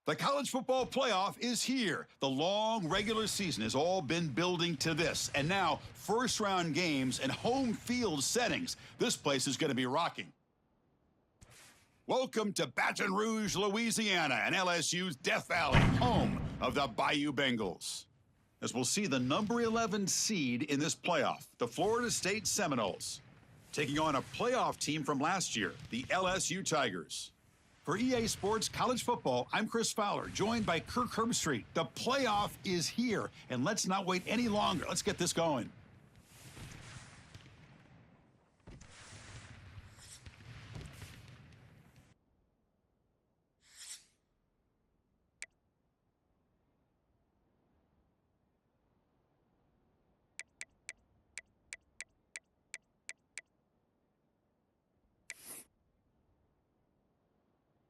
The college football playoff is here. The long regular season has all been building to this. And now, first-round games and home field settings. This place is going to be rocking. Welcome to Baton Rouge, Louisiana, and LSU's Death Valley, home of the Bayou Bengals. As we'll see the number 11 seed in this playoff, the Florida State Seminoles, taking on a playoff team from last year, the LSU Tigers. For EA Sports College Football, I'm Chris Fowler, joined by Kirk Herbstreit. The playoff is here, and let's not wait any longer. Let's get this going.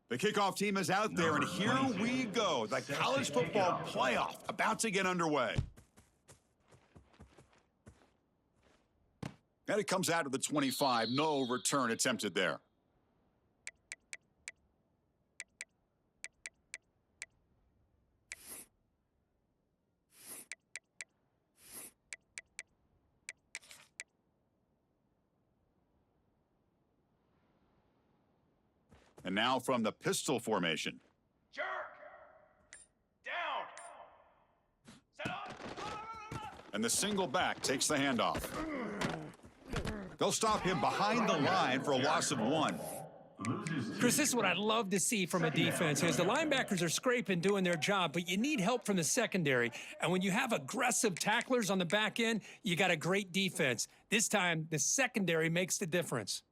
The kickoff team is out there, and here we go. The college football playoff about to get underway. And it comes out of the 25. No return attempted there. And now from the pistol formation. Jerk! Down! Set up! And the single back takes the handoff. They'll stop him behind the line for a loss of 1. Chris, this is what I'd love to see from a defense is the linebackers are scraping, doing their job, but you need help from the secondary. And when you have aggressive tacklers on the back end, you got a great defense. This time, the secondary makes the difference.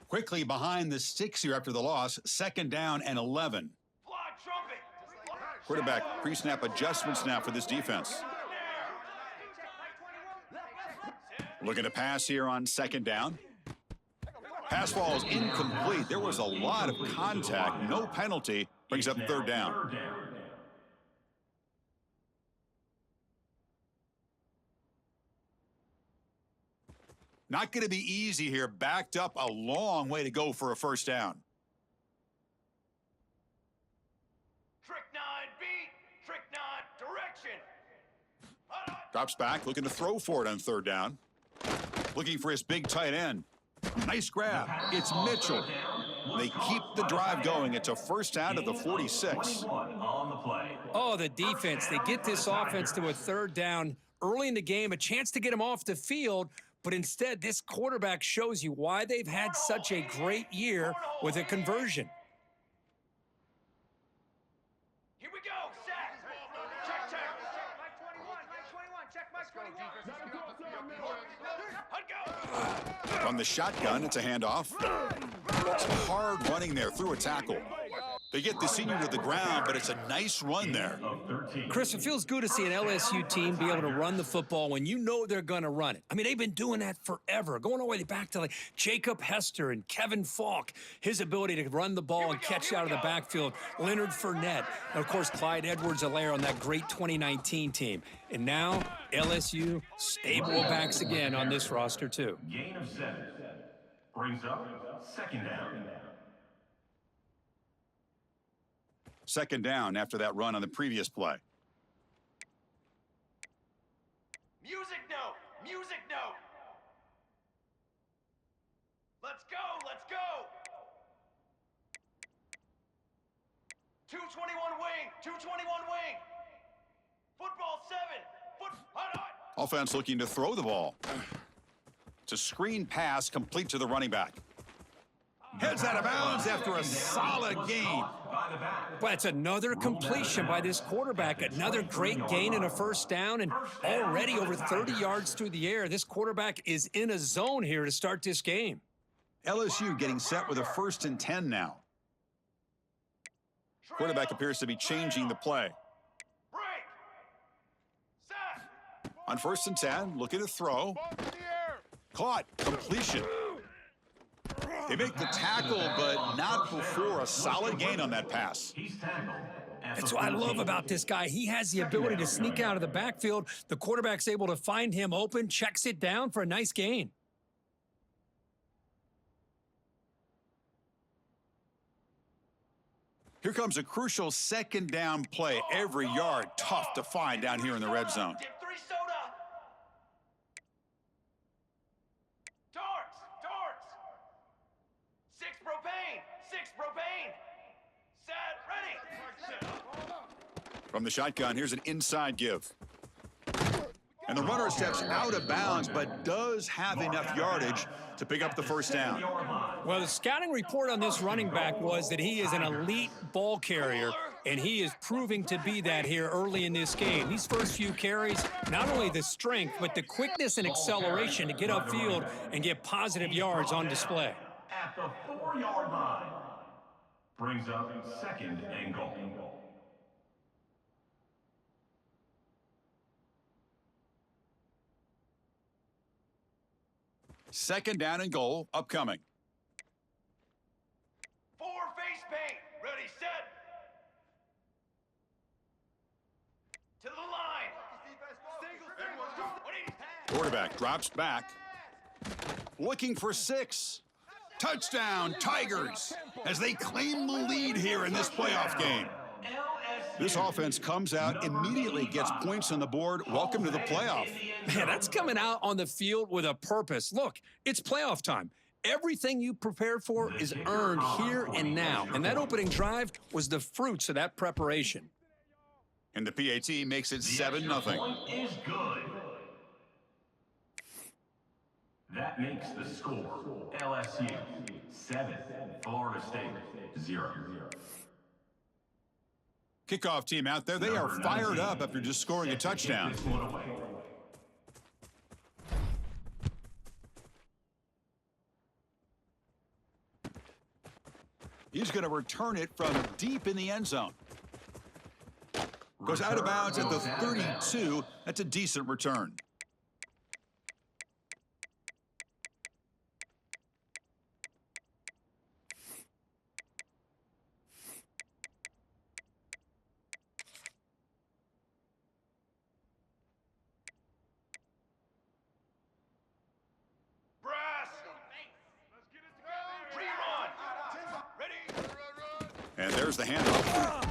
Quickly behind the sticks here after the loss, 2nd down and 11. Fly trumpet! Quarterback pre-snap adjustments now for this defense. Looking to pass here on 2nd down. Pass ball is incomplete. There was a lot of contact. No penalty. Brings up 3rd down. Not going to be easy here. Backed up a long way to go for a 1st down. Trick 9 beat! Trick 9 direction! Drops back, looking to throw for it on 3rd down. Looking for his big tight end. Nice grab. It's Mitchell. They keep the drive going. It's a 1st down at the 46. Oh, the defense. They get this offense to a 3rd down early in the game, a chance to get them off the field. But instead, this quarterback shows you why they've had such a great year with a conversion. Here we go! Sack! Check, check! Mike 21, check, Mike 21! From the shotgun, it's a handoff. It's hard running there through a tackle. They get the senior to the ground, but it's a nice run there. Chris, it feels good to see an LSU team be able to run the football when you know they're going to run it. I mean, they've been doing that forever, going all the way back to like Jacob Hester and Kevin Falk. His ability to run the ball and catch out of the backfield. Leonard Fournette. And, of course, Clyde Edwards-Helaire on that great 2019 team. And now, LSU stable backs again on this roster, too. Gain of 7. Brings up 2nd down. 2nd down after that run on the previous play. Music note! Music note! Let's go! Let's go! 221 wing! 221 wing! Football 7! Offense looking to throw the ball. It's a screen pass complete to the running back. Heads out of bounds after a solid gain. But it's another completion by this quarterback. Another great gain and a 1st down, and already over 30 yards through the air. This quarterback is in a zone here to start this game. LSU getting set with a 1st and 10 now. Quarterback appears to be changing the play. On 1st and 10, looking to throw. Caught. Completion. They make the tackle, but not before a solid gain on that pass. That's what I love about this guy. He has the ability to sneak out of the backfield. The quarterback's able to find him open, checks it down for a nice gain. Here comes a crucial second down play. Every yard tough to find down here in the red zone. Dip 3 soda. Darts. 6 propane. 6 propane. Set. Ready. From the shotgun, here's an inside give. And the runner steps out of bounds, but does have enough yardage to pick up the first down. Well, the scouting report on this running back was that he is an elite ball carrier, and he is proving to be that here early in this game. These first few carries, not only the strength, but the quickness and acceleration to get upfield and get positive yards on display. At the 4-yard line. Brings up second and goal. Second down and goal upcoming. 4 face paint. Ready, set. To the line. Quarterback drops back. Looking for 6. Touchdown, Tigers, as they claim the lead here in this playoff game. This offense comes out, immediately gets points on the board. Welcome to the playoff. Man, that's coming out on the field with a purpose. Look, it's playoff time. Everything you prepared for is earned here and now. And that opening drive was the fruits of that preparation. And the PAT makes it 7-0. Point is good. That makes the score LSU 7, Florida State 0. Kickoff team out there, they are fired up after just scoring a touchdown. He's going to return it from deep in the end zone. Goes out of bounds at the 32. That's a decent return. And there's the handoff.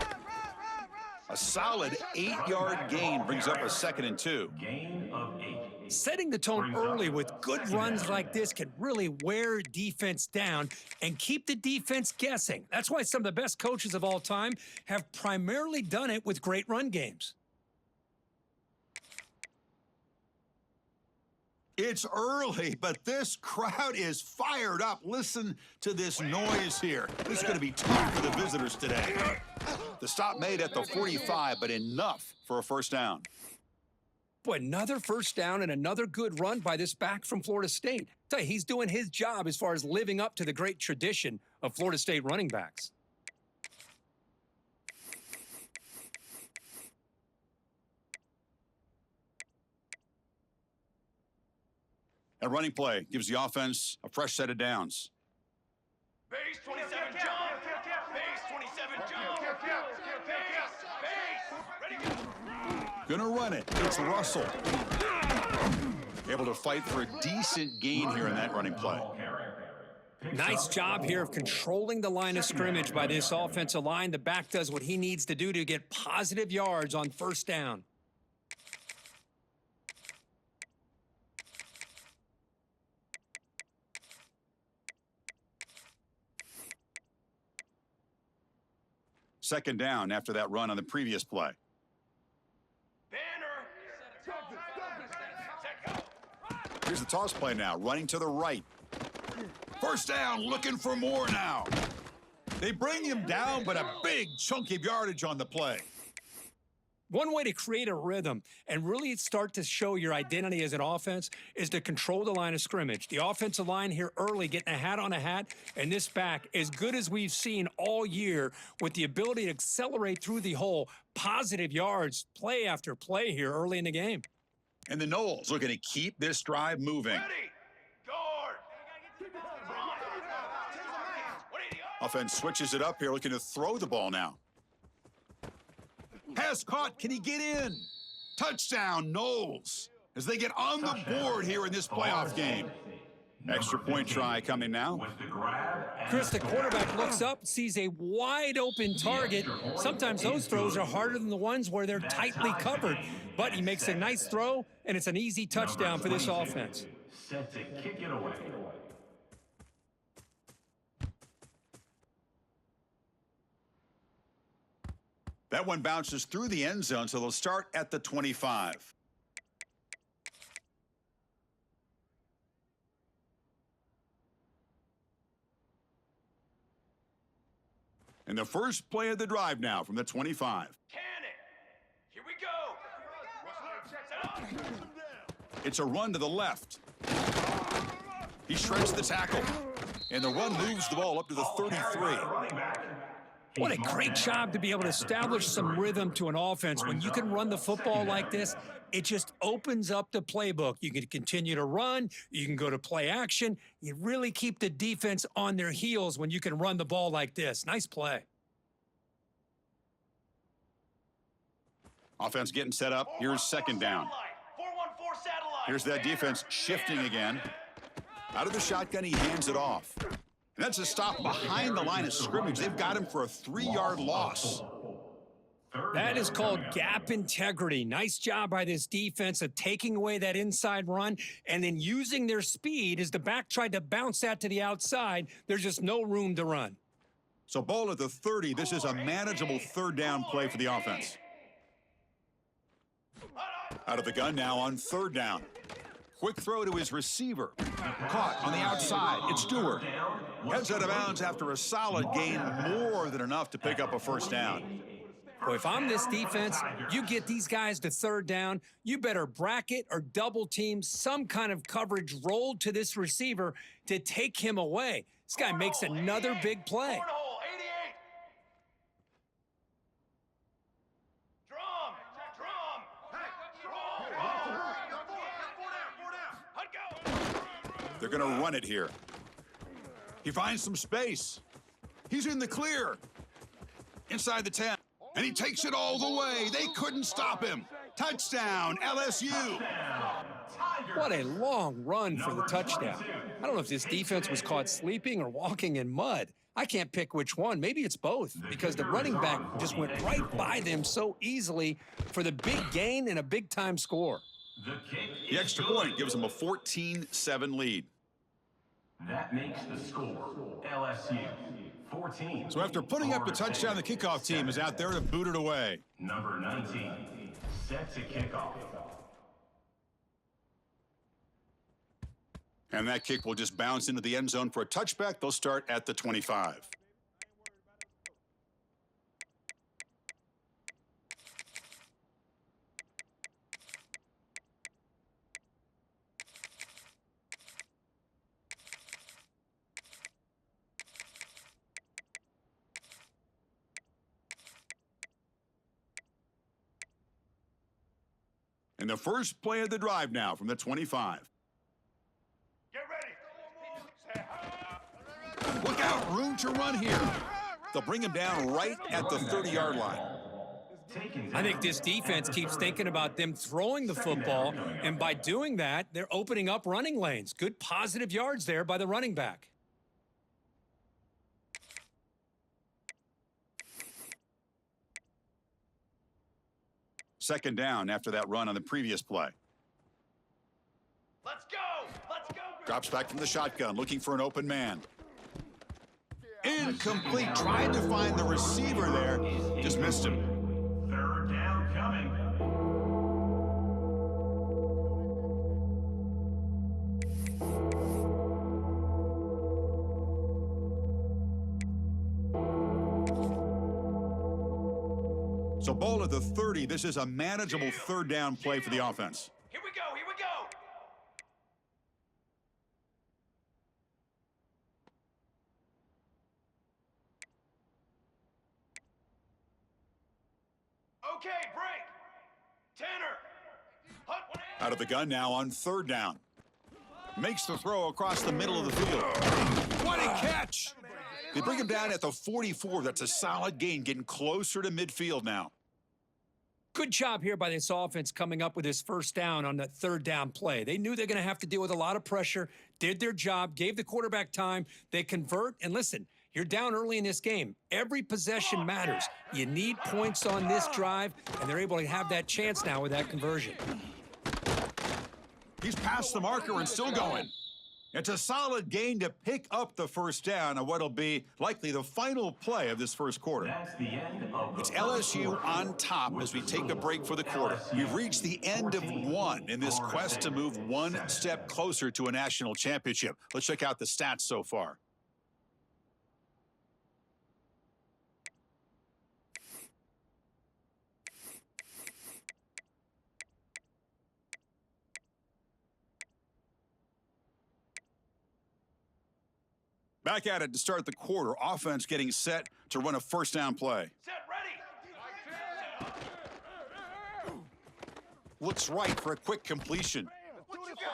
A solid 8-yard gain brings up a 2nd and 2. Gain of 8. Setting the tone early with good runs like this can really wear defense down and keep the defense guessing. That's why some of the best coaches of all time have primarily done it with great run games. It's early, but this crowd is fired up. Listen to this noise here. This is going to be tough for the visitors today. The stop made at the 45, but enough for a first down. Boy, another first down and another good run by this back from Florida State. Tell you, he's doing his job as far as living up to the great tradition of Florida State running backs. A running play gives the offense a fresh set of downs. Base 27 jump. Base 27 jump. Base. Ready. Gonna run it. It's Russell. Able to fight for a decent gain here in that running play. Nice job here of controlling the line of scrimmage by this offensive line. The back does what he needs to do to get positive yards on first down. Second down after that run on the previous play. Banner. Set, go. Here's the toss play now, running to the right. First down, looking for more now. They bring him down, but a big chunk of yardage on the play. One way to create a rhythm and really start to show your identity as an offense is to control the line of scrimmage. The offensive line here early getting a hat on a hat, and this back as good as we've seen all year with the ability to accelerate through the hole, positive yards, play after play here early in the game. And the Noles looking to keep this drive moving. Ready. Guard. Offense switches it up here, looking to throw the ball now. Pass caught. Can he get in? Touchdown, Noles, as they get on the board here in this playoff game. Extra point try coming now. With the grab and Chris, the quarterback looks up, sees a wide open target. Sometimes those throws are harder than the ones where they're tightly covered. But he makes a nice throw, and it's an easy touchdown for this offense. set to kick it away. That one bounces through the end zone, so they'll start at the 25. And the first play of the drive now from the 25. Cannon. Here we go. Set up. It's a run to the left. He shreds the tackle. And the run moves the ball up to the 33. What a great job to be able to establish some rhythm to an offense. When you can run the football like this, it just opens up the playbook. You can continue to run. You can go to play action. You really keep the defense on their heels when you can run the ball like this. Nice play. Offense getting set up. Here's second down. 414 satellite. Here's that defense shifting again. Out of the shotgun, he hands it off. And that's a stop behind the line of scrimmage. They've got him for a 3-yard loss. That is called gap integrity. Nice job by this defense of taking away that inside run and then using their speed as the back tried to bounce that to the outside. There's just no room to run. So ball at the 30. This is a manageable third down play for the offense. Out of the gun now on third down. Quick throw to his receiver. Caught on the outside. It's Stewart. Heads out of bounds after a solid gain, more than enough to pick up a first down. Boy, if I'm this defense, you get these guys to third down, you better bracket or double team some kind of coverage rolled to this receiver to take him away. This guy makes another big play. Cornhole, 88. Drum. They're going to run it here. He finds some space. He's in the clear. Inside the 10. And he takes it all the way. They couldn't stop him. Touchdown, LSU. What a long run for the touchdown. I don't know if this defense was caught sleeping or walking in mud. I can't pick which one. Maybe it's both because the running back just went right by them so easily for the big gain and a big-time score. The extra point gives them a 14-7 lead. That makes the score LSU 14. So after putting up a touchdown, the kickoff team is out there to boot it away. Number 19, set to kick off. And that kick will just bounce into the end zone for a touchback. They'll start at the 25. And the first play of the drive now from the 25. Get ready. Look out, room to run here. They'll bring him down right at the 30-yard line. I think this defense keeps thinking about them throwing the football, and by doing that, they're opening up running lanes. Good positive yards there by the running back. Second down after that run on the previous play. Let's go. Let's go. Drops back from the shotgun, looking for an open man. Incomplete. Tried to find the receiver there. Just missed him. Third down coming. So ball at the 30. This is a manageable third down play for the offense. Here we go. Here we go. Okay, break. Tanner. Hunt one in. Out of the gun now on third down. Makes the throw across the middle of the field. What a catch! They bring him down at the 44. That's a solid gain, getting closer to midfield now. Good job here by this offense coming up with his first down on that third down play. They knew they're going to have to deal with a lot of pressure, did their job, gave the quarterback time. They convert, and listen, you're down early in this game. Every possession matters. You need points on this drive, and they're able to have that chance now with that conversion. He's past the marker and still going. It's a solid gain to pick up the first down on what'll be likely the final play of this first quarter. That's the end of the It's LSU on top as we take a break for the quarter. We've reached the end of one in this quest to move one step closer to a national championship. Let's check out the stats so far. Back at it to start the quarter. Offense getting set to run a first down play. Set, ready. Looks right for a quick completion.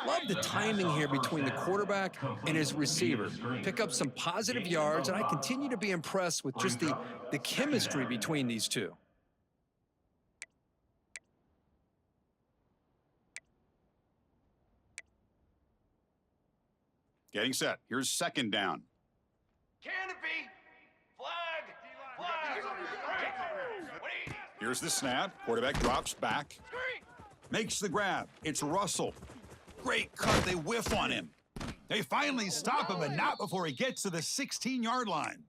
Love the timing here between the quarterback and his receiver. Pick up some positive yards, and I continue to be impressed with just the chemistry between these two. Getting set. Here's second down. Canopy. Flag. Break. Here's the snap. Quarterback drops back. Makes the grab. It's Russell. Great cut. They whiff on him. They finally stop him, but not before he gets to the 16-yard line.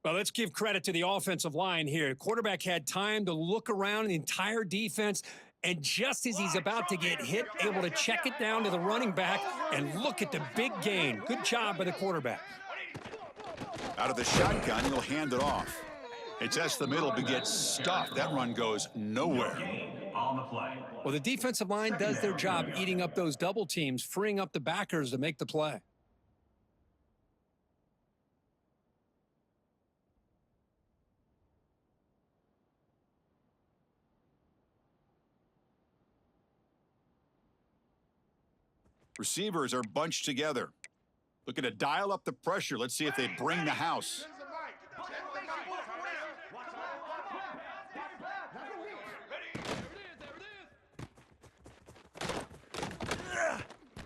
Well, let's give credit to the offensive line here. Quarterback had time to look around the entire defense, and just as he's about to get hit, able to check it down to the running back, and look at the big gain. Good job by the quarterback. Out of the shotgun, he'll hand it off. It's the middle, but gets stuffed. That run goes nowhere. on the play. Well, the defensive line does their job eating up those double teams, freeing up the backers to make the play. Receivers are bunched together. Looking to dial up the pressure. Let's see if they bring the house.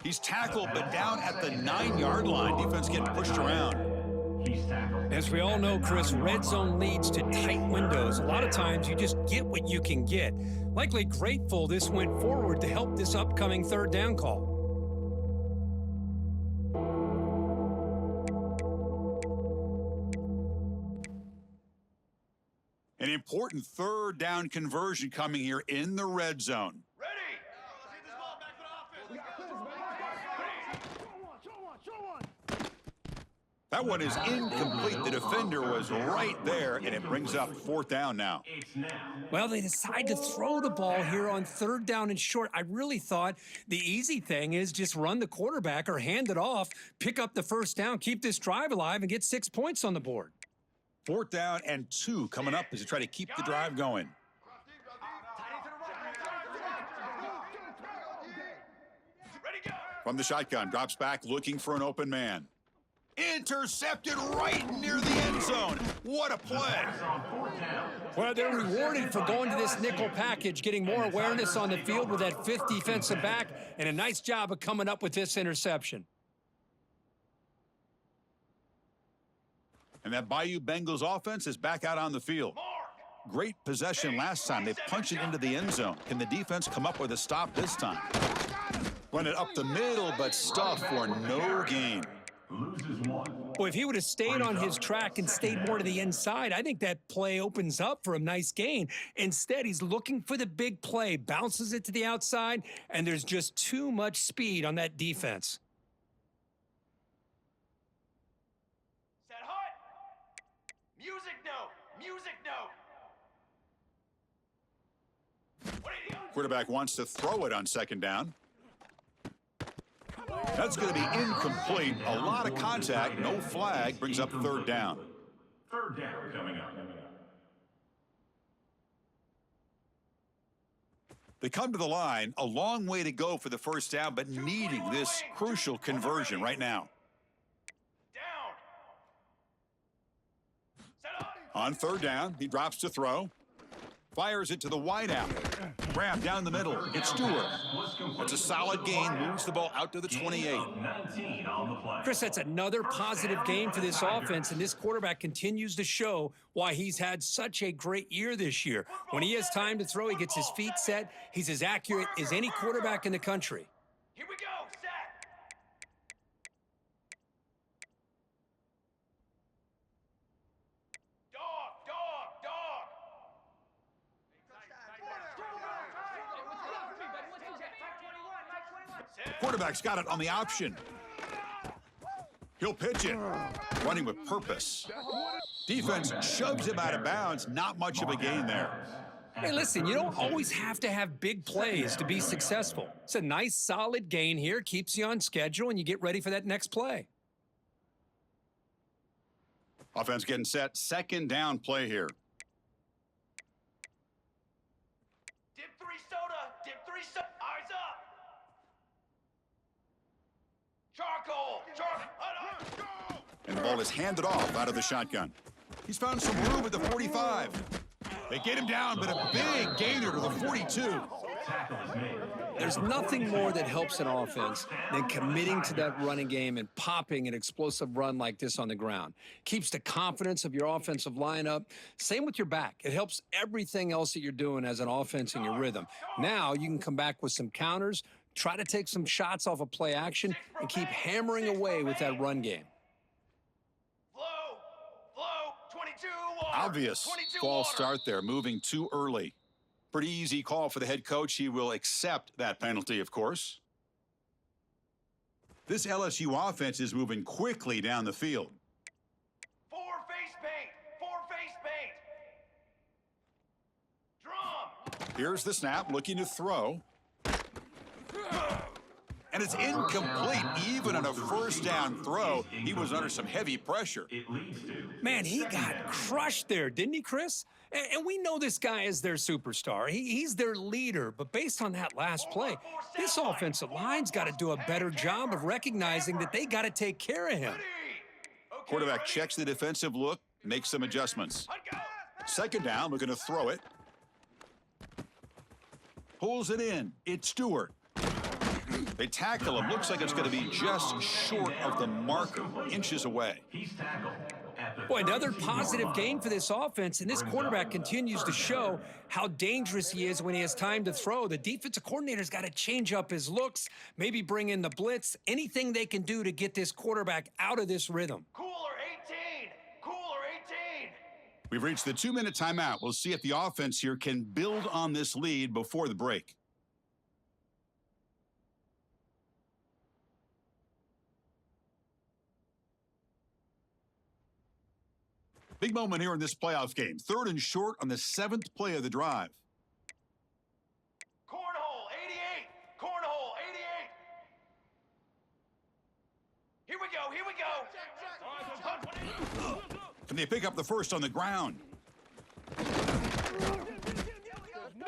He's tackled, but down at the 9-yard line. Defense getting pushed around. He's tackled. As we all know, Chris, red zone leads to tight windows. A lot of times you just get what you can get. Likely grateful this went forward to help this upcoming third down call. An important third down conversion coming here in the red zone. That one is incomplete. The defender was right there, and it brings up fourth down now. Well, they decide to throw the ball here on third down and short. I really thought the easy thing is just run the quarterback or hand it off, pick up the first down, keep this drive alive, and get 6 points on the board. 4th down and 2 coming up as they try to keep the drive going. From the shotgun, drops back, looking for an open man. Intercepted right near the end zone. What a play. Well, they're rewarded for going to this nickel package, getting more awareness on the field with that 5th defensive back, and a nice job of coming up with this interception. And that Bayou Bengals offense is back out on the field. Great possession last time. They punched it into the end zone. Can the defense come up with a stop this time? Run it up the middle, but stuffed for no gain. Loses one. Boy, if he would have stayed on his track and stayed more to the inside, I think that play opens up for a nice gain. Instead, he's looking for the big play, bounces it to the outside, and there's just too much speed on that defense. Set hut. Music note. Music note. What are you? Quarterback wants to throw it on 2nd down. That's going to be incomplete. A lot of contact, no flag, brings up 3rd down. 3rd down coming up. They come to the line, a long way to go for the first down, but needing this crucial conversion right now. Down. Set up. On 3rd down, he drops to throw. Fires it to the wideout. Grab down the middle. It's Stewart. That's a solid gain. Moves the ball out to the 28. 19 on the play. Chris, that's another positive game for this offense, and this quarterback continues to show why he's had such a great year this year. When he has time to throw, he gets his feet set. He's as accurate as any quarterback in the country. Here we go, set. Dog, dog, dog. Quarterback's got it on the option. He'll pitch it. Running with purpose. Defense shoves him out of bounds. Not much of a gain there. Hey, listen, you don't always have to have big plays to be successful. It's a nice, solid gain here, keeps you on schedule, and you get ready for that next play. Offense getting set. Second down play here. Dip 3 soda, dip 3 soda. Eyes up. Charcoal, charcoal. And the ball is handed off out of the shotgun. He's found some room at the 45. They get him down, but a big gainer to the 42. Tackle is made. There's nothing more that helps an offense than committing to that running game and popping an explosive run like this on the ground. Keeps the confidence of your offensive lineup. Same with your back. It helps everything else that you're doing as an offense in your rhythm. Now you can come back with some counters, try to take some shots off of play action, and keep hammering away with that run game. Flow, 22 water. Obvious 22 false water. start there, moving too early. Pretty easy call for the head coach. He will accept that penalty, of course. This LSU offense is moving quickly down the field. 4 face paint, 4 face paint. Drum. Here's the snap, looking to throw. And it's incomplete. Even on a first down throw, he was under some heavy pressure. It leads to Man, he got crushed there, didn't he, Chris? And we know this guy is their superstar. He's their leader. But based on that last play, this offensive line's got to do a better job of recognizing that they got to take care of him. Okay, Quarterback ready? checks the defensive look, makes some adjustments. Let go. Second down, looking to throw it. Pulls it in. It's Stewart. They tackle him. Looks like it's going to be just short of the marker, inches away. he's tackled at the Boy, another positive gain for this offense, and this quarterback continues to show how dangerous he is when he has time to throw. The defensive coordinator's got to change up his looks, maybe bring in the blitz, anything they can do to get this quarterback out of this rhythm. Cooler 18. Cooler 18. We've reached the 2-minute timeout. We'll see if the offense here can build on this lead before the break. Big moment here in this playoff game. 3rd and short on the 7th play of the drive. Cornhole 88. Cornhole 88. Here we go. Here we go. Can they pick up the first on the ground?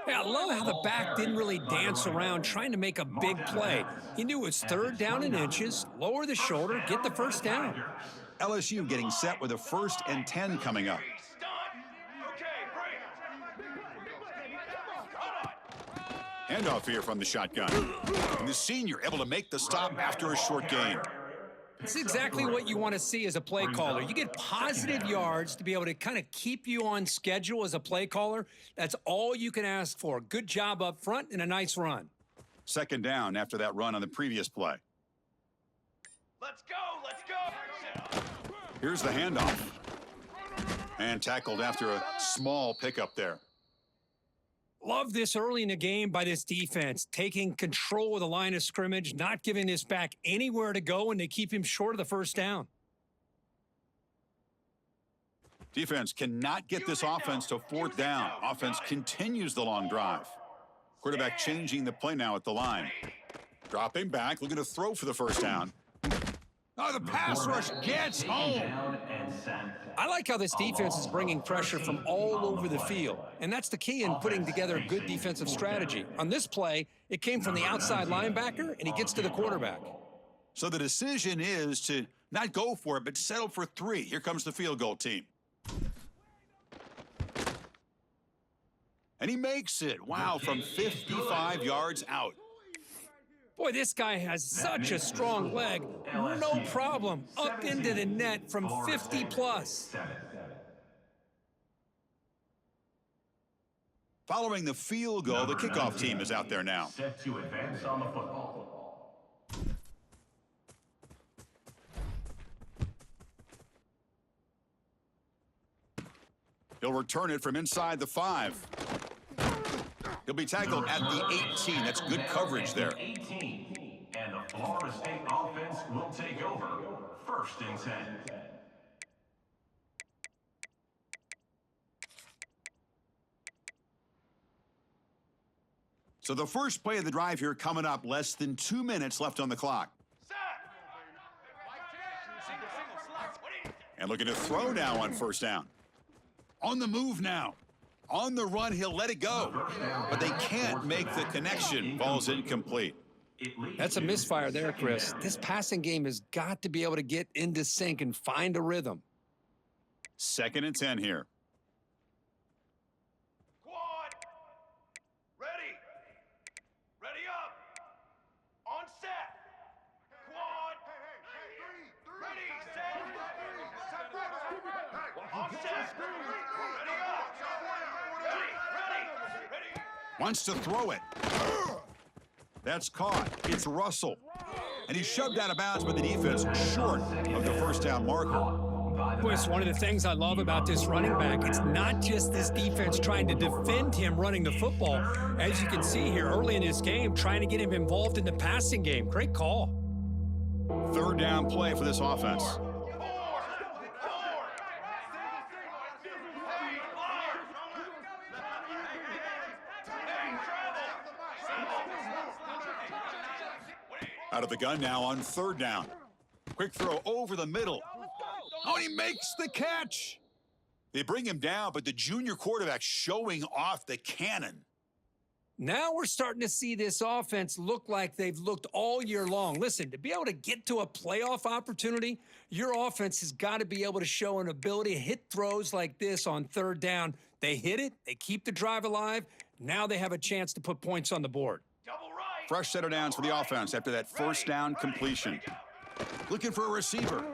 Yeah, I love how the back didn't really dance around trying to make a big play. He knew it was 3rd down in inches, lower the shoulder, get the first down. LSU getting set with a 1st and 10 coming up. Stun. Okay, break. Handoff here from the shotgun. And the senior able to make the stop after a short gain. It's exactly what you want to see as a play caller. You get positive yards to be able to kind of keep you on schedule as a play caller. That's all you can ask for. Good job up front and a nice run. Second down after that run on the previous play. Let's go. Let's go. Here's the handoff. And tackled after a small pickup there. Love this early in the game by this defense, taking control of the line of scrimmage, not giving this back anywhere to go, and they keep him short of the first down. Defense cannot get this offense to 4th down. Offense continues the long drive. Quarterback changing the play now at the line. Dropping back, looking to throw for the first down. Oh, the pass rush gets home. down and sent. I like how this defense is bringing pressure from all over the field, and that's the key in putting together a good defensive strategy. On this play, it came from the outside linebacker, and he gets to the quarterback. So the decision is to not go for it, but settle for 3. Here comes the field goal team. And he makes it. Wow, from 55 yards out. Boy, this guy has such a strong leg. No problem. Up into the net from 50 plus. Following the field goal, the kickoff team is out there now. Set to advance on the football. He'll return it from inside the 5. He'll be tackled at the 18. That's good coverage there. 18. And the Florida State offense will take over. 1st and 10. So the first play of the drive here coming up, less than 2 minutes left on the clock. And looking to throw now on 1st down. On the move now. On the run, he'll let it go. But they can't make the connection. Ball's incomplete. That's a misfire there, Chris. This passing game has got to be able to get into sync and find a rhythm. 2nd and 10 here. Quad. Ready. Ready up. On set. Quad. Ready, set. On set. Ready up. Ready. Wants to throw it. That's caught. It's Russell. And he's shoved out of bounds by the defense short of the 1st down marker. Boy, it's one of the things I love about this running back. It's not just this defense trying to defend him running the football. As you can see here early in this game, trying to get him involved in the passing game. Great call. 3rd down play for this offense. Out of the gun now on 3rd down. Quick throw over the middle. Oh, and he makes the catch. They bring him down, but the junior quarterback showing off the cannon. Now we're starting to see this offense look like they've looked all year long. Listen, to be able to get to a playoff opportunity, your offense has got to be able to show an ability to hit throws like this on 3rd down. They hit it, they keep the drive alive. Now they have a chance to put points on the board. Fresh set of downs for the offense after that 1st down completion. Looking for a receiver.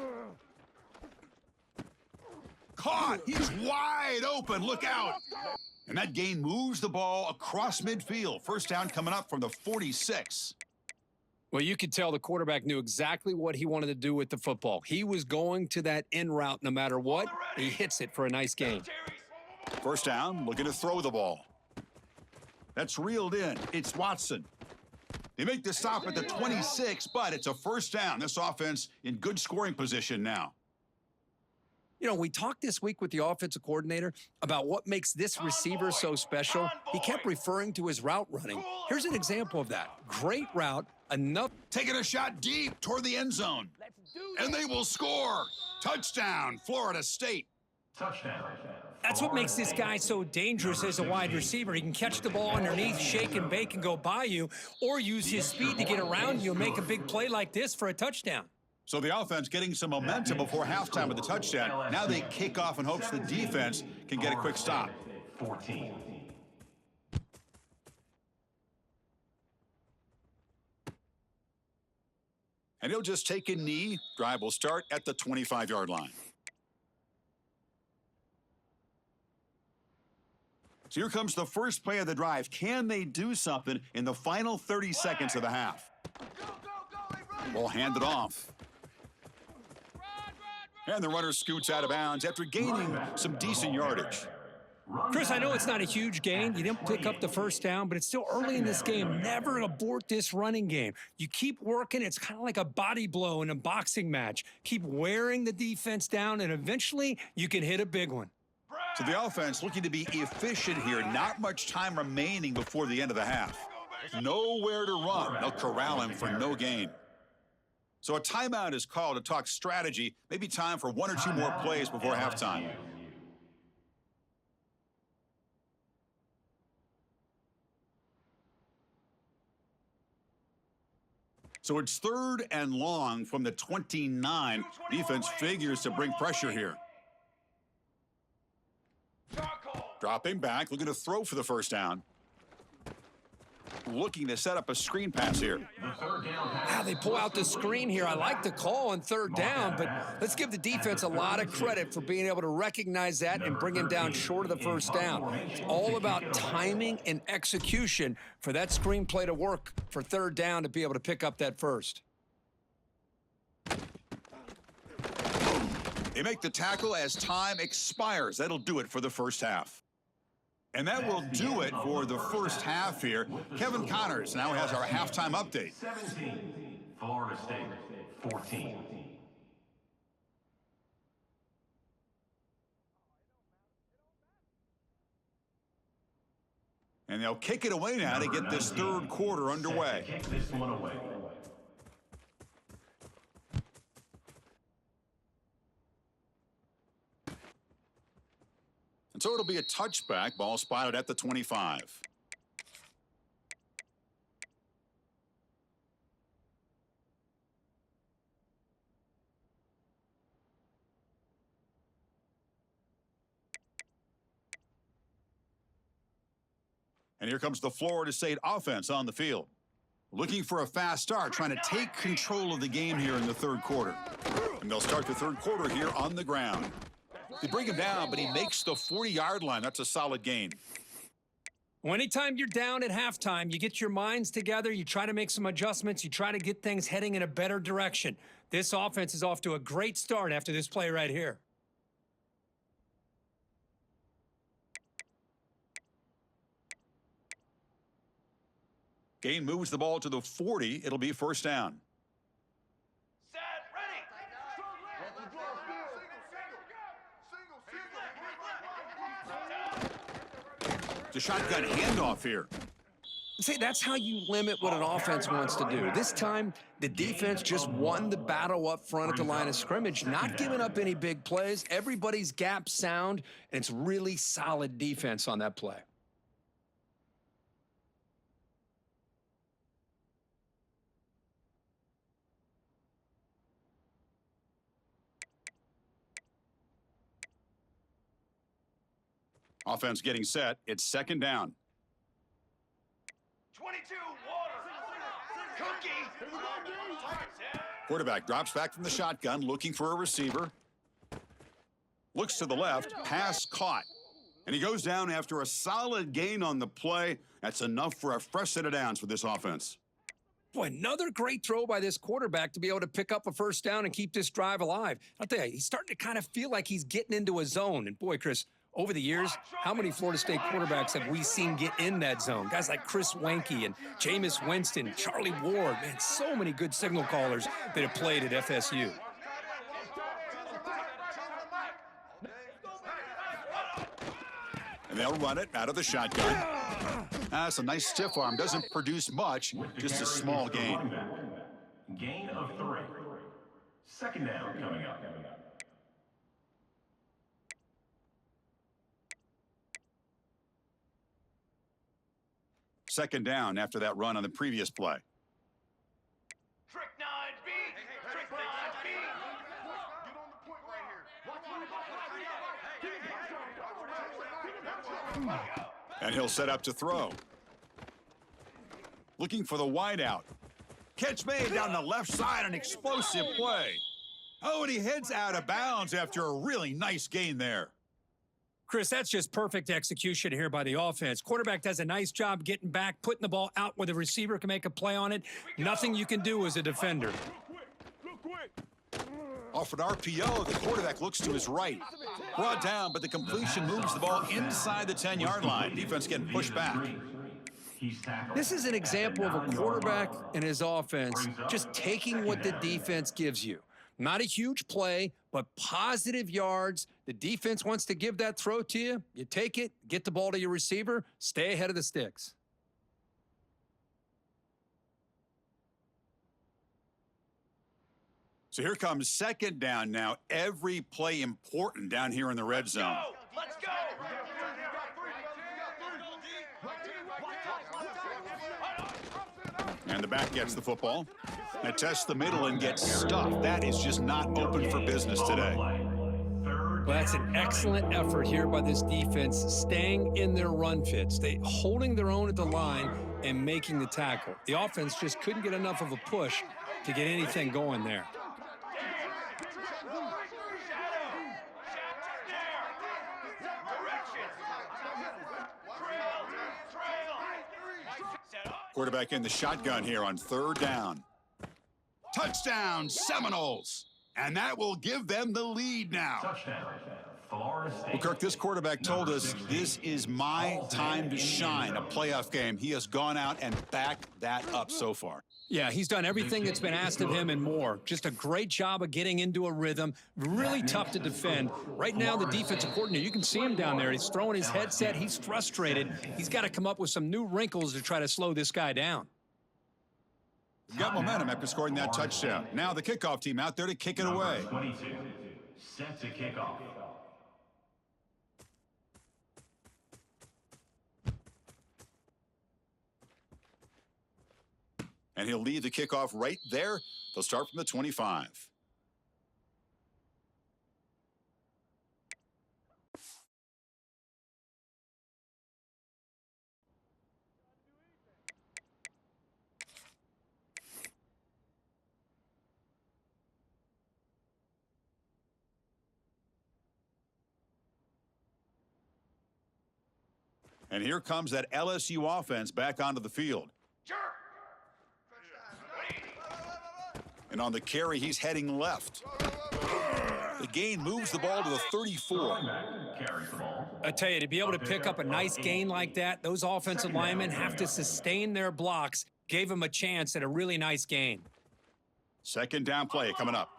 Caught. He's wide open. Look out. And that gain moves the ball across midfield. 1st down coming up from the 46. Well, you could tell the quarterback knew exactly what he wanted to do with the football. He was going to that in route no matter what. He hits it for a nice gain. 1st down, looking to throw the ball. That's reeled in. It's Watson. They make the stop at the 26, but it's a 1st down. This offense in good scoring position now. You know, we talked this week with the offensive coordinator about what makes this receiver so special. He kept referring to his route running. Here's an example of that. Great route, enough. Taking a shot deep toward the end zone. And they will score. Touchdown, Florida State. Touchdown. That's what makes this guy so dangerous as a wide receiver. He can catch the ball underneath, shake and bake, and go by you, or use his speed to get around you and make a big play like this for a touchdown. So the offense getting some momentum before halftime with the touchdown. Now they kick off in hopes the defense can get a quick stop. 14. And he'll just take a knee. Drive will start at the 25-yard line. So here comes the first play of the drive. Can they do something in the final 30 seconds of the half? Ball handed off. And the runner scoots out of bounds after gaining some decent yardage. Chris, I know it's not a huge gain. You didn't pick up the 1st down, but it's still early in this game. Never abort this running game. You keep working. It's kind of like a body blow in a boxing match. Keep wearing the defense down, and eventually you can hit a big one. So the offense looking to be efficient here. Not much time remaining before the end of the half. Nowhere to run. They'll corral him for no gain. So a timeout is called to talk strategy. Maybe time for 1 or 2 more plays before halftime. So it's 3rd and long from the 29. Defense figures to bring pressure here. Charcoal. Dropping back, looking to throw for the first down. Looking to set up a screen pass here. The third down pass. Yeah, they pull out the screen here. I like the call on third down, but let's give the defense a lot of credit for being able to recognize that and bring him down short of the first down. It's all about timing and execution for that screen play to work for third down to be able to pick up that first. They make the tackle as time expires. That'll do it for the first half. And that will do it for the first half here. Kevin Connors now has our halftime update. 17, Florida State 14. And they'll kick it away now to get this third quarter underway. Kick this one away. And so it'll be a touchback. Ball spotted at the 25. And here comes the Florida State offense on the field. Looking for a fast start, trying to take control of the game here in the third quarter. And they'll start the third quarter here on the ground. They bring him down, but he makes the 40-yard line. That's a solid gain. Well, anytime you're down at halftime, you get your minds together, you try to make some adjustments, you try to get things heading in a better direction. This offense is off to a great start after this play right here. Gain moves the ball to the 40. It'll be first down. Set, ready. It's a shotgun handoff here. See, that's how you limit what an offense wants to do. This time, the defense just won the battle up front at the line of scrimmage, not giving up any big plays. Everybody's gap sound, and it's really solid defense on that play. Offense getting set. It's second down. 22, water. Cookie. Quarterback drops back from the shotgun, looking for a receiver. Looks to the left, pass caught. And he goes down after a solid gain on the play. That's enough for a fresh set of downs for this offense. Boy, another great throw by this quarterback to be able to pick up a first down and keep this drive alive. I'll tell you, he's starting to kind of feel like he's getting into a zone. And boy, Chris, over the years, how many Florida State quarterbacks have we seen get in that zone? Guys like Chris Wenke and Jameis Winston, Charlie Ward. Man, so many good signal callers that have played at FSU. And they'll run it out of the shotgun. That's a nice stiff arm. Doesn't produce much, just a small gain. Gain of 3. Second down coming up. Trick Second down after that run on the previous play. 9B. Trick 9B. And he'll set up to throw. Looking for the wideout. Catch made down the left side, an explosive play. Oh, and he heads out of bounds after a really nice gain there. Chris, that's just perfect execution here by the offense. Quarterback does a nice job getting back, putting the ball out where the receiver can make a play on it. Nothing you can do as a defender. Off an RPO, the quarterback looks to his right. Brought down, but the completion moves the ball inside the 10-yard line. Defense getting pushed back. This is an example of a quarterback and his offense just taking what the defense gives you. Not a huge play, but positive yards. The defense wants to give that throw to you. You take it, get the ball to your receiver, stay ahead of the sticks. So here comes second down now. Every play important down here in the red zone. Let's go. And the back gets the football. Now tests the middle and gets stuffed. That is just not open for business today. Well, Well, that's an excellent effort here by this defense, staying in their run fits. They holding their own at the line and making the tackle. The offense just couldn't get enough of a push to get anything going there. Quarterback in the shotgun here on 3rd down. Touchdown, Seminoles! And that will give them the lead now. Touchdown, Florida State. Well, Kirk, this quarterback told us this is my time to shine, a playoff game. He has gone out and backed that up so far. Yeah, he's done everything that's been asked of him and more. Just a great job of getting into a rhythm. Really tough to defend. Right now, the defensive coordinator, you can see him down there. He's throwing his headset. He's frustrated. He's got to come up with some new wrinkles to try to slow this guy down. We've got momentum after scoring that touchdown. Now the kickoff team out there to kick it away. 22, set to kick off. And he'll lead the kickoff right there. They'll start from the 25. And here comes that LSU offense back onto the field. And on the carry, he's heading left. The gain moves the ball to the 34. I tell you, to be able to pick up a nice gain like that, those offensive linemen have to sustain their blocks. Gave him a chance at a really nice gain. 2nd down play coming up.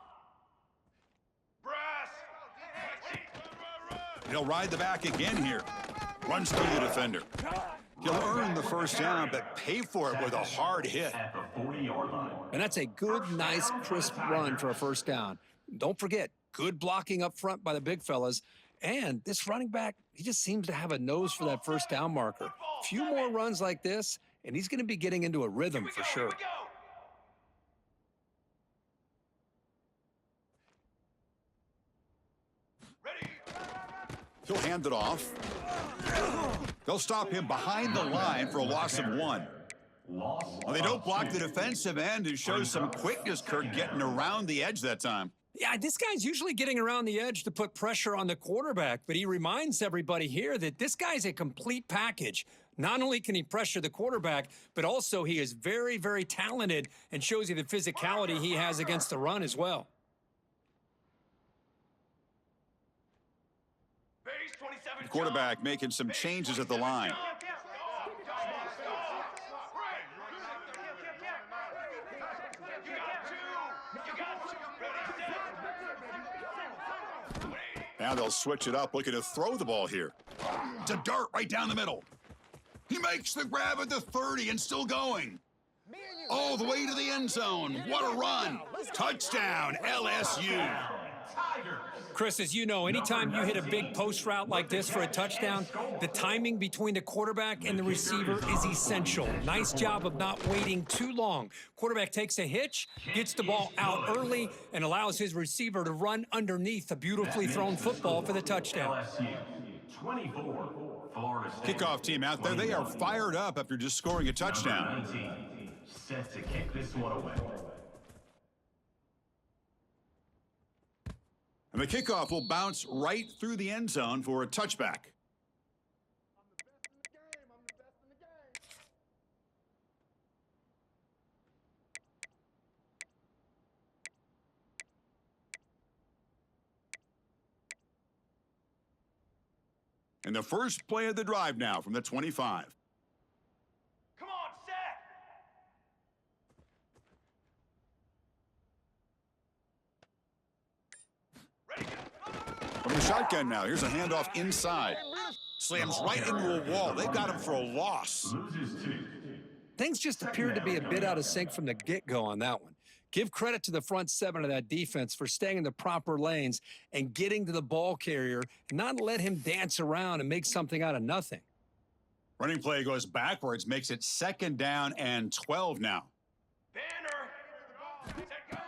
He'll ride the back again here. Runs through the defender. He'll earn the 1st down, but pay for it with a hard hit. At the 40-yard line. And that's a good, nice, crisp run for a 1st down. Don't forget, good blocking up front by the big fellas. And this running back, he just seems to have a nose for that 1st down marker. A few more runs like this, and he's going to be getting into a rhythm for sure. He'll hand it off. They'll stop him behind the line for a loss of 1. Well, they don't block the defensive end, who shows some quickness, Kirk, getting around the edge that time. Yeah, this guy's usually getting around the edge to put pressure on the quarterback, but he reminds everybody here that this guy's a complete package. Not only can he pressure the quarterback, but also he is very, very talented and shows you the physicality he has against the run as well. The quarterback making some changes at the line. Now they'll switch it up, looking to throw the ball here. To Dart right down the middle. He makes the grab at the 30 and still going. All the way to the end zone. What a run. Touchdown, LSU. Chris, as you know, anytime you hit a big post route like this for a touchdown, the timing between the quarterback and the receiver is essential. Nice job of not waiting too long. Quarterback takes a hitch, gets the ball out early, and allows his receiver to run underneath a beautifully thrown football for the touchdown. Kickoff team out there, they are fired up after just scoring a touchdown. Set to kick this one away. And the kickoff will bounce right through the end zone for a touchback. And the first play of the drive now from the 25. Come on, set. From the shotgun now, here's a handoff inside. Slams right into a wall. They've got him for a loss. Things just appeared to be a bit out of sync from the get-go on that one. Give credit to the front 7 of that defense for staying in the proper lanes and getting to the ball carrier, and not let him dance around and make something out of nothing. Running play goes backwards, makes it 2nd down and 12 now. Banner.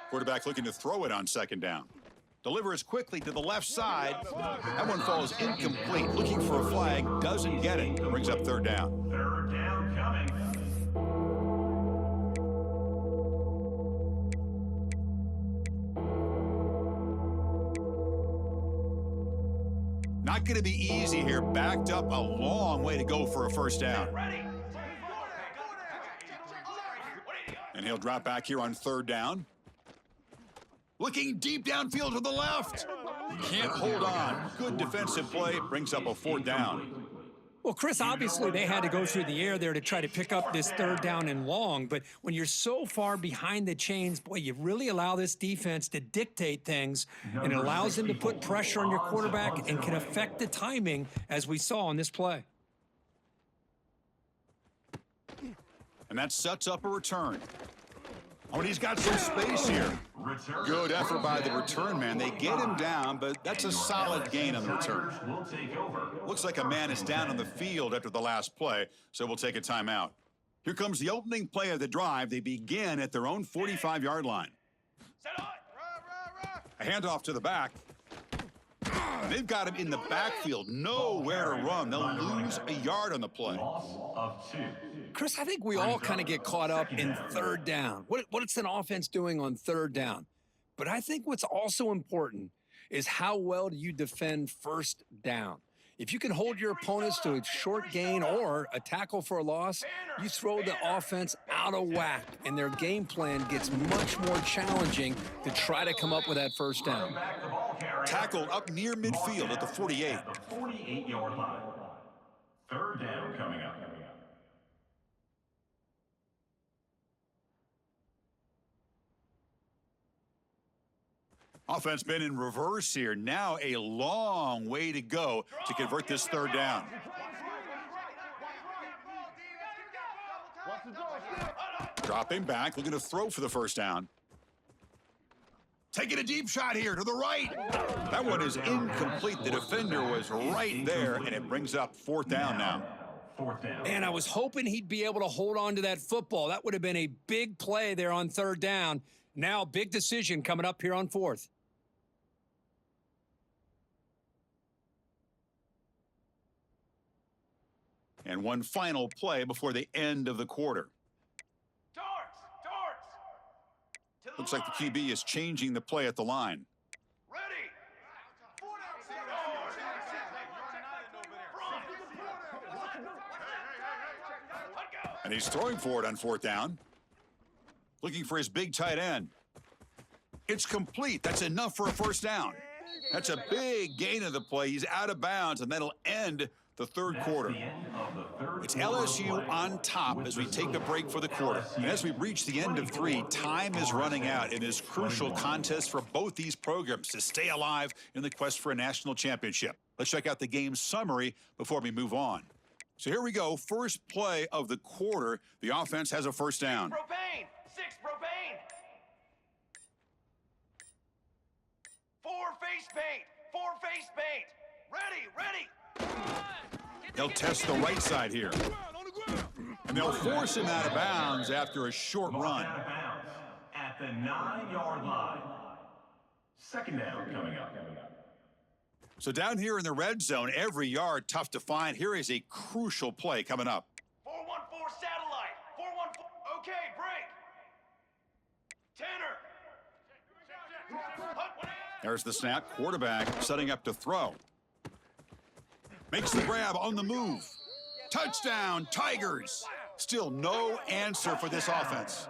Quarterback looking to throw it on 2nd down. Delivers quickly to the left side. That one falls incomplete. Looking for a flag, doesn't get it. Brings up third down. Third down coming. Not going to be easy here. Backed up a long way to go for a first down. Ready. And he'll drop back here on third down. Looking deep downfield to the left. Can't hold on. Good defensive play. Brings up a fourth down. Well, Chris, obviously they had to go through the air there to try to pick up this third down and long, but when you're so far behind the chains, boy, you really allow this defense to dictate things, and it allows them to put pressure on your quarterback and can affect the timing, as we saw on this play. And that sets up a return. Oh, and he's got some space here. Good effort by the return man. They get him down, but that's a solid gain on the return. Looks like a man is down on the field after the last play, so we'll take a timeout. Here comes the opening play of the drive. They begin at their own 45-yard line. A handoff to the back. They've got him in the backfield, nowhere to run. They'll lose a yard on the play. Loss of 2. Chris, I think we all kind of get caught up in third down. What's an offense doing on third down? But I think what's also important is how well do you defend first down. If you can hold your opponents to a short gain or a tackle for a loss, you throw the offense out of whack, and their game plan gets much more challenging to try to come up with that first down. Tackled up near midfield at the 48. The 48-yard line. Third down coming up. Offense been in reverse here. Now a long way to go to convert this third down. Dropping back, looking to throw for the first down. Taking a deep shot here to the right. That one is incomplete. The defender was right there, and it brings up fourth down now. Fourth down. And I was hoping he'd be able to hold on to that football. That would have been a big play there on third down. Now, big decision coming up here on fourth. And one final play before the end of the quarter. Darts. Looks like the QB is changing the play at the line. Ready. And he's throwing for it on fourth down. Looking for his big tight end. It's complete. That's enough for a first down. That's a big gain of the play. He's out of bounds, and that'll end the third quarter. It's LSU on top as we take a break for the quarter. And as we reach the end of 3, time is running out in this crucial contest for both these programs to stay alive in the quest for a national championship. Let's check out the game summary before we move on. So here we go. First play of the quarter. The offense has a first down. Propane. 6 propane. 4 face paint. 4 face paint. Ready. They'll test the right side here. And they'll force him out of bounds after a short run. Out of bounds at the 9-yard line. Second down coming up. So down here in the red zone, every yard tough to find. Here is a crucial play coming up. 414 satellite. 414. Okay, break. Tenor. There's the snap. Quarterback setting up to throw. Makes the grab on the move. Touchdown, Tigers. Still no answer for this offense.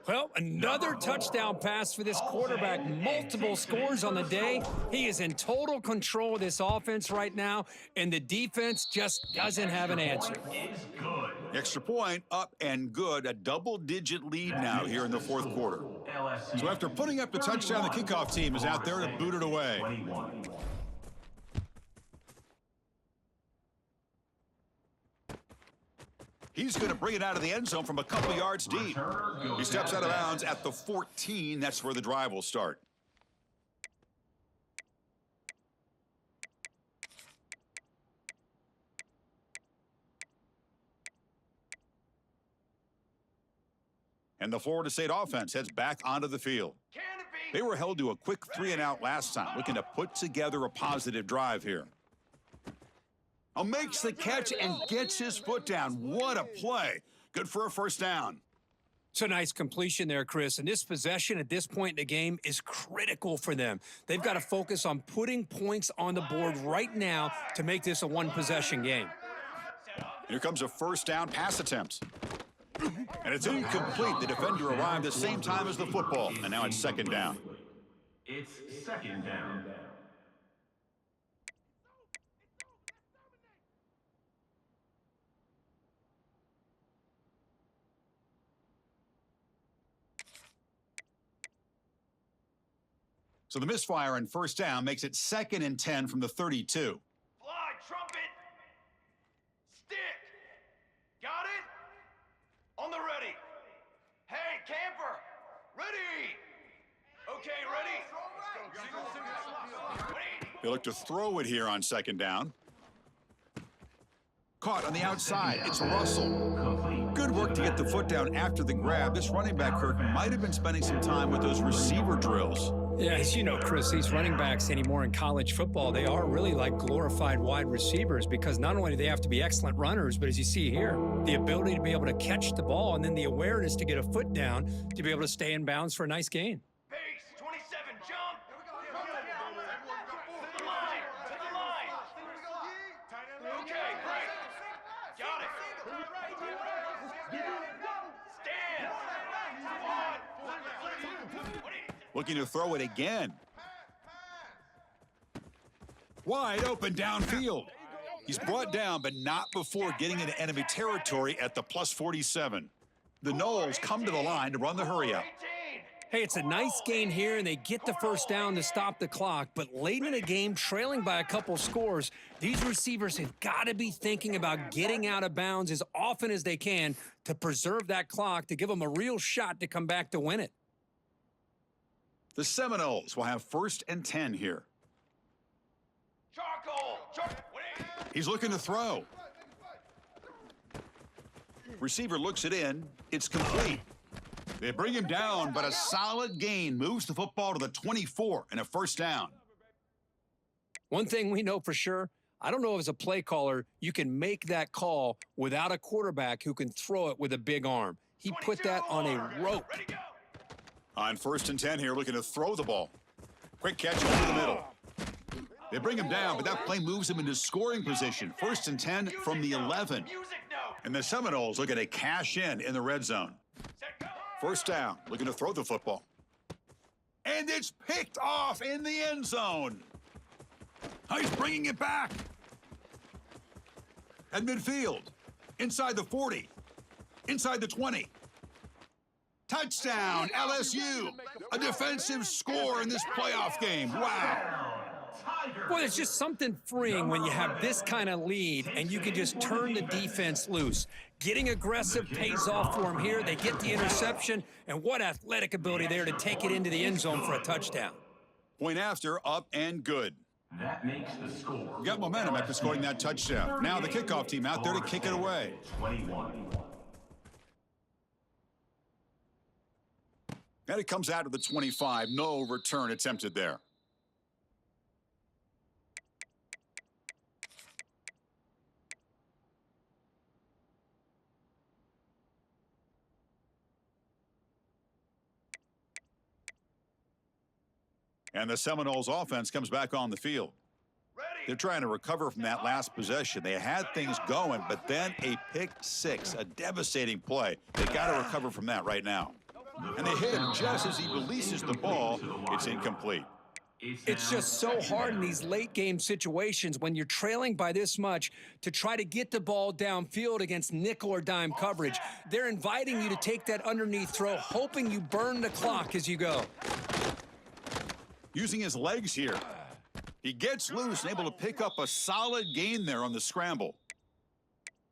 Well, another touchdown pass for this quarterback. Multiple scores on the day. He is in total control of this offense right now, and the defense just doesn't have an answer. Extra point up and good. A double-digit lead now here in the fourth quarter. So after putting up the touchdown, the kickoff team is out there to boot it away. He's going to bring it out of the end zone from a couple yards deep. He steps out of bounds at the 14. That's where the drive will start. And the Florida State offense heads back onto the field. Can it be? They were held to a quick 3-and-out last time, looking to put together a positive drive here. Makes the catch and gets his foot down. What a play. Good for a first down. It's a nice completion there, Chris. And this possession at this point in the game is critical for them. They've got to focus on putting points on the board right now to make this a one-possession game. Here comes a first down pass attempt. And it's incomplete. The defender arrived the same time as the football. And now it's second down. It's second down. So the misfire on first down makes it 2nd and 10 from the 32. Fly, trumpet. Stick. Got it? On the ready. Hey, camper. Ready. Okay, ready? Ready. They look to throw it here on second down. Caught on the outside. It's Russell. Good work to get the foot down after the grab. This running back, Kirk, might have been spending some time with those receiver drills. Yeah, as you know, Chris, these running backs anymore in college football, they are really like glorified wide receivers because not only do they have to be excellent runners, but as you see here, the ability to be able to catch the ball and then the awareness to get a foot down to be able to stay in bounds for a nice gain. Base, 27, jump. To the line. To the line. Okay, break. Got it. Stand. Looking to throw it again. Wide open downfield. He's brought down, but not before getting into enemy territory at the plus 47. The Noles come to the line to run the hurry up. Hey, it's a nice gain here, and they get the first down to stop the clock. But late in the game, trailing by a couple scores, these receivers have got to be thinking about getting out of bounds as often as they can to preserve that clock, to give them a real shot to come back to win it. The Seminoles will have 1st and 10 here. Charcoal. He's looking to throw. Receiver looks it in. It's complete. They bring him down, but a solid gain moves the football to the 24 and a first down. One thing we know for sure, I don't know if as a play caller you can make that call without a quarterback who can throw it with a big arm. He put that on a rope. Ready, go. On 1st and 10 here, looking to throw the ball. Quick catch over the middle. They bring him down, but that play moves him into scoring position. 1st and 10 from the 11. Music note. And the Seminoles looking to cash in the red zone. Set, go. First down, looking to throw the football. And it's picked off in the end zone. Oh, he's bringing it back. At midfield, inside the 40, inside the 20. Touchdown, LSU. A defensive score in this playoff game. Wow. Boy, there's just something freeing when you have this kind of lead and you can just turn the defense loose. Getting aggressive pays off for them here. They get the interception, and what athletic ability there to take it into the end zone for a touchdown. Point after, up and good. That makes the score. Got momentum after scoring that touchdown. Now the kickoff team out there to kick it away. 21. And it comes out of the 25. No return attempted there. And the Seminoles offense comes back on the field. They're trying to recover from that last possession. They had things going, but then a pick six, a devastating play. They got to recover from that right now. And they hit him just as he releases the ball. It's incomplete. It's just so hard in these late game situations when you're trailing by this much to try to get the ball downfield against nickel or dime coverage. They're inviting you to take that underneath throw, hoping you burn the clock as you go. Using his legs here. He gets loose and able to pick up a solid gain there on the scramble.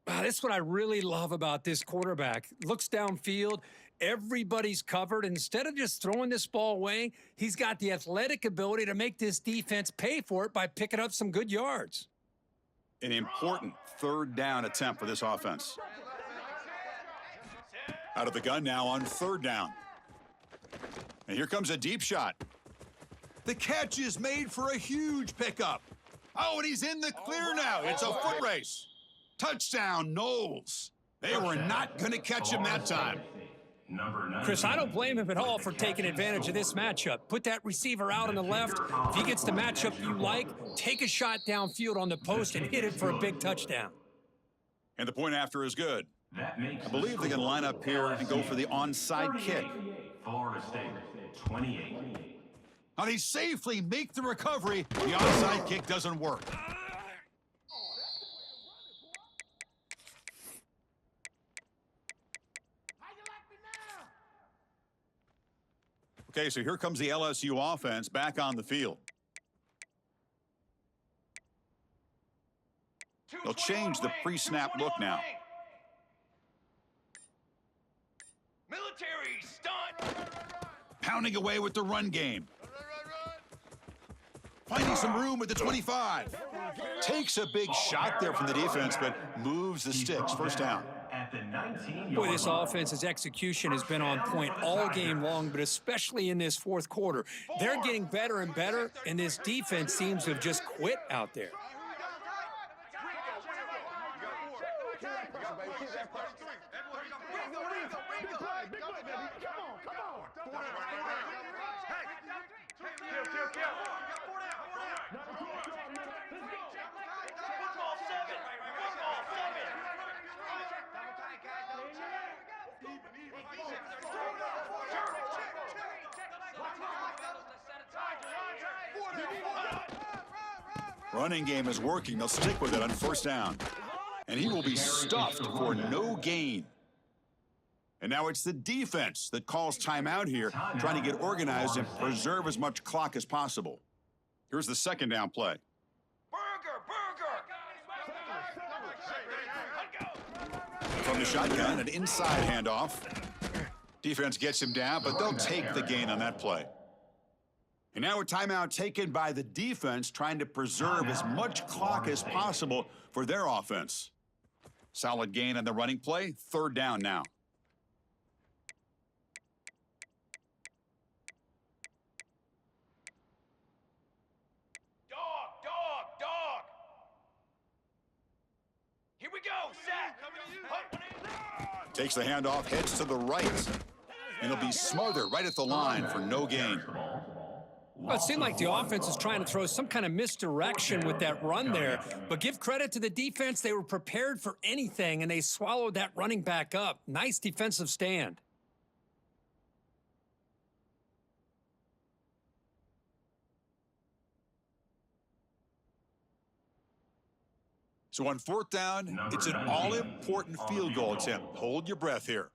Wow, that's what I really love about this quarterback. Looks downfield. Everybody's covered. Instead of just throwing this ball away, he's got the athletic ability to make this defense pay for it by picking up some good yards. An important third down attempt for this offense. Out of the gun now on third down. And here comes a deep shot. The catch is made for a huge pickup. Oh, and he's in the clear now. It's a foot race. Touchdown, Knowles. They were not going to catch him that time. Chris, I don't blame him at all for taking advantage of this matchup. Put that receiver out on the left. If he gets the matchup you like, take a shot downfield on the post and hit it for a big touchdown. And the point after is good. I believe they're going to line up here and go for the onside kick. Florida State, 28. Now they safely make the recovery. The onside kick doesn't work. Okay, so here comes the LSU offense back on the field. They'll change the pre-snap look now. Military stunt. Pounding away with the run game. Finding some room with the 25. Takes a big shot there from the defense, but moves the sticks. First down. At the 19-yard Boy, this offense's execution has been on point all game long, but especially in this fourth quarter. They're getting better and better, and this defense seems to have just quit out there. Running game is working. They'll stick with it on first down. And he will be stuffed for no gain. And now it's the defense that calls timeout here, trying to get organized and preserve as much clock as possible. Here's the second down play. From the shotgun, an inside handoff. Defense gets him down, but they'll take the gain on that play. And now a timeout taken by the defense, trying to preserve as much clock as possible for their offense. Solid gain on the running play. Third down now. Dog. Here we go, Zach. Takes the handoff, heads to the right. And he'll be smothered right at the line for no gain. Well, it seemed like the offense was trying to throw some kind of misdirection with that run there. But give credit to the defense. They were prepared for anything, and they swallowed that running back up. Nice defensive stand. So on fourth down, it's an all-important field goal attempt. Hold your breath here.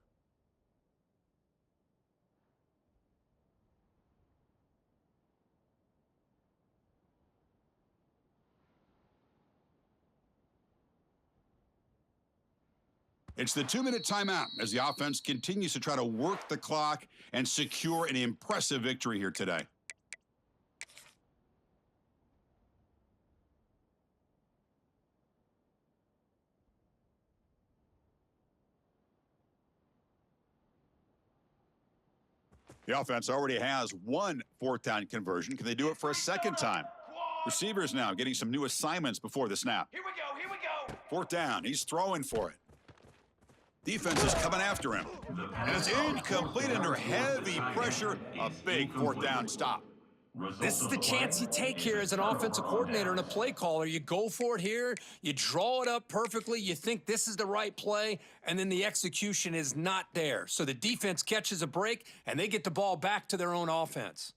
It's the 2-minute timeout as the offense continues to try to work the clock and secure an impressive victory here today. The offense already has one fourth down conversion. Can they do it for a second time? Receivers now getting some new assignments before the snap. Here we go. Fourth down, he's throwing for it. Defense is coming after him. And it's incomplete under heavy pressure. A big fourth down stop. This is the chance you take here as an offensive coordinator and a play caller. You go for it here, you draw it up perfectly, you think this is the right play, and then the execution is not there. So the defense catches a break, and they get the ball back to their own offense.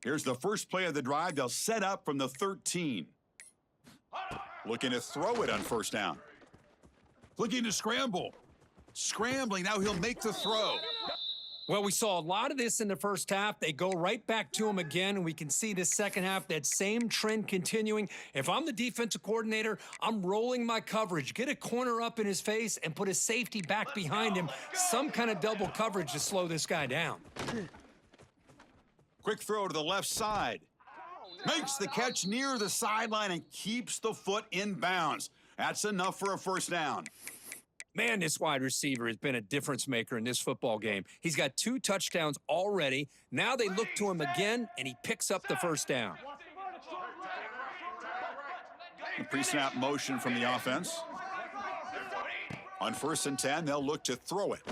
Here's the first play of the drive. They'll set up from the 13. Looking to throw it on first down. Looking to scramble. Scrambling, now he'll make the throw. Well, we saw a lot of this in the first half. They go right back to him again, and we can see this second half, that same trend continuing. If I'm the defensive coordinator, I'm rolling my coverage. Get a corner up in his face and put a safety back behind him. Some kind of double coverage to slow this guy down. Quick throw to the left side. Makes the catch near the sideline and keeps the foot in bounds. That's enough for a first down. Man, this wide receiver has been a difference maker in this football game. He's got 2 touchdowns already. Now they look to him again, and he picks up the first down. A pre-snap motion from the offense. On 1st and 10, they'll look to throw it.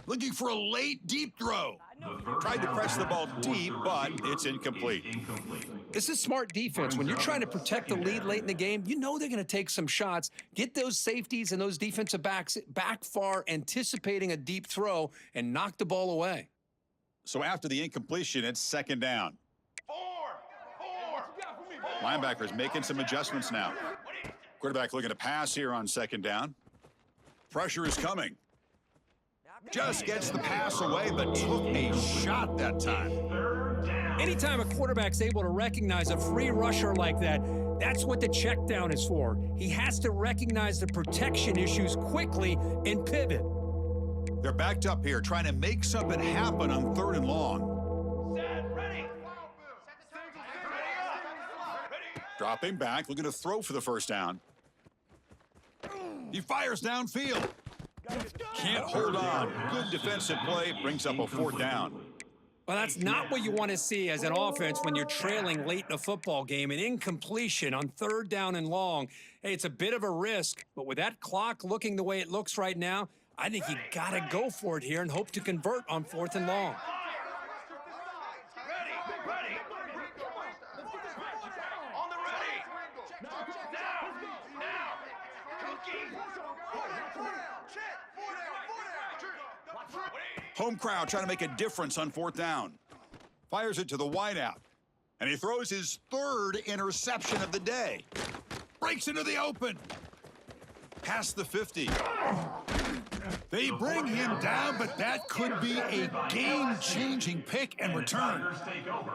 Looking for a late, deep throw. Tried to press the ball deep, but it's incomplete. This is smart defense. When you're trying to protect the lead late in the game, you know they're going to take some shots, get those safeties and those defensive backs back far, anticipating a deep throw, and knock the ball away. So after the incompletion, it's 2nd down. Linebackers making some adjustments now. Quarterback looking to pass here on 2nd down. Pressure is coming. Just gets the pass away, but took a shot that time. Anytime a quarterback's able to recognize a free rusher like that, that's what the check down is for. He has to recognize the protection issues quickly and pivot. They're backed up here, trying to make something happen on 3rd and long. Ready. Dropping back, looking to throw for the first down. He fires downfield. Can't hold on. Good defensive play, brings up a 4th down. Well, that's not what you want to see as an offense when you're trailing late in a football game. An incompletion on 3rd down and long. Hey, it's a bit of a risk, but with that clock looking the way it looks right now, I think you got to go for it here and hope to convert on 4th and long. Ready. On the ready. Now. Cookie. Home crowd trying to make a difference on 4th down. Fires it to the wideout. And he throws his 3rd interception of the day. Breaks into the open. Past the 50. They bring him down, but that could be a game-changing pick and return.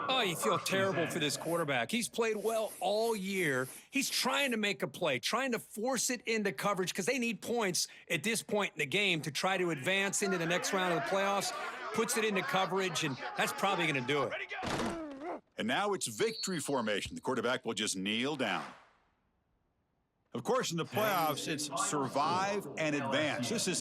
Oh, you feel terrible for this quarterback. He's played well all year. He's trying to make a play, trying to force it into coverage because they need points at this point in the game to try to advance into the next round of the playoffs. Puts it into coverage, and that's probably going to do it. And now it's victory formation. The quarterback will just kneel down. Of course, in the playoffs, it's survive and advance. This is